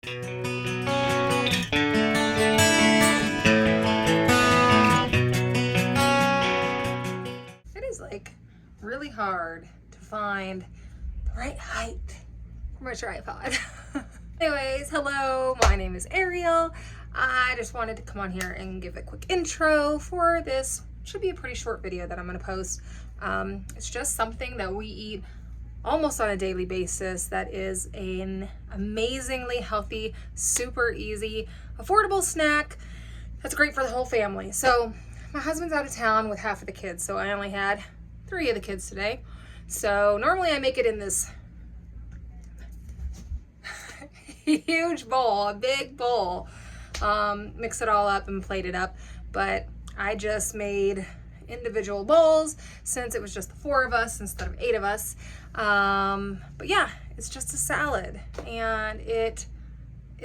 It is like really hard to find the right height for my tripod. Anyways, hello, my name is Ariel. I just wanted to come on here and give a quick intro for this. Should be a pretty short video that I'm gonna post. It's just something that we eat almost on a daily basis that is an amazingly healthy, super easy, affordable snack that's great for the whole family. So my husband's out of town with half of the kids, so I only had 3 of the kids today. So normally I make it in this huge bowl, a big bowl, mix it all up and plate it up, but I just made individual bowls since it was just the 4 of us instead of 8 of us. But yeah, it's just a salad and it's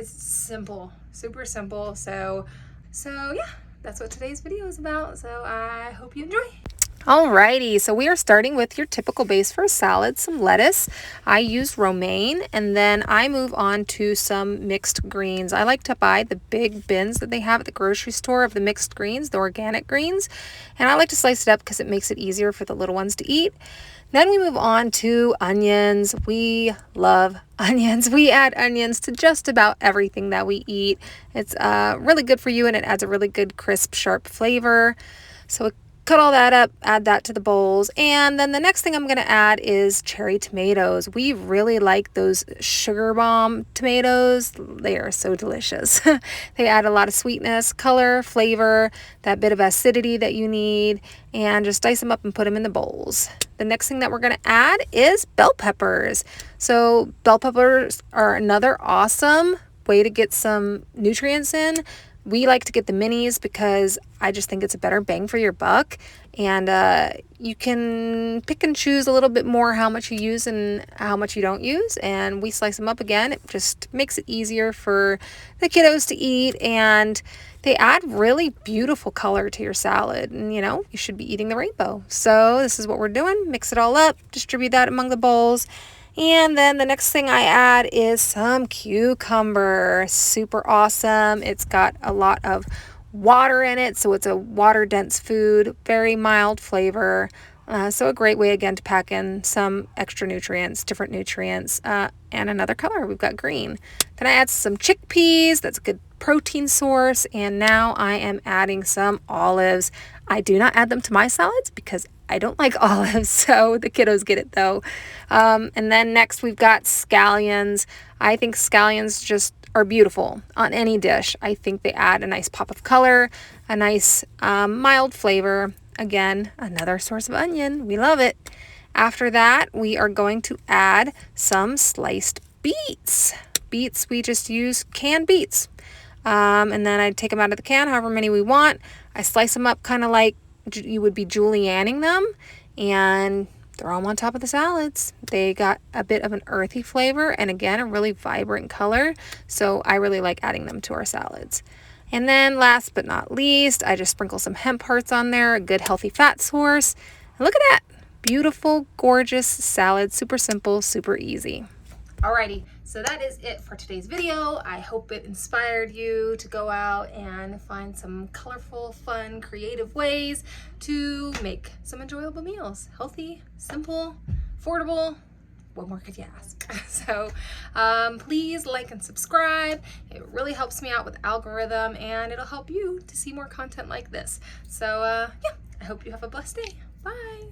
simple, super simple. So yeah, that's what today's video is about. So I hope you enjoy. Alrighty, so we are starting with your typical base for a salad, some lettuce. I use romaine, and then I move on to some mixed greens. I like to buy the big bins that they have at the grocery store of the mixed greens, the organic greens, and I like to slice it up because it makes it easier for the little ones to eat. Then we move on to onions. We love onions. We add onions to just about everything that we eat. It's really good for you, and it adds a really good crisp, sharp flavor. So cut all that up, add that to the bowls, and then the next thing I'm going to add is cherry tomatoes. We really like those sugar bomb tomatoes. They are so delicious. They add a lot of sweetness, color, flavor, that bit of acidity that you need, and just dice them up and put them in the bowls. The next thing that we're going to add is bell peppers. So bell peppers are another awesome way to get some nutrients in. We like to get the minis because I just think it's a better bang for your buck, and you can pick and choose a little bit more how much you use and how much you don't use, and we slice them up again. It just makes it easier for the kiddos to eat, and they add really beautiful color to your salad, and you know, you should be eating the rainbow. So this is what we're doing. Mix it all up, distribute that among the bowls. And then the next thing I add is some cucumber. Super awesome. It's got a lot of water in it, so it's a water-dense food, very mild flavor. So a great way, again, to pack in some extra nutrients, different nutrients, and another color. We've got green. Then I add some chickpeas. That's a good protein source. And now I am adding some olives. I do not add them to my salads because I don't like olives, so the kiddos get it though. And then next we've got scallions. I think scallions just are beautiful on any dish. I think they add a nice pop of color, a nice mild flavor. Again, another source of onion. We love it. After that, we are going to add some sliced beets. Beets, we just use canned beets. And then I take them out of the can, however many we want. I slice them up kind of like you would be julienning them, and throw them on top of the salads. They got a bit of an earthy flavor and again a really vibrant color, so I really like adding them to our salads. And then last but not least, I just sprinkle some hemp hearts on there, a good healthy fat source. And look at that, beautiful, gorgeous salad, super simple, super easy. Alrighty, so that is it for today's video. I hope it inspired you to go out and find some colorful, fun, creative ways to make some enjoyable meals. Healthy, simple, affordable. What more could you ask? So please like and subscribe. It really helps me out with algorithm, and it'll help you to see more content like this. So yeah, I hope you have a blessed day. Bye.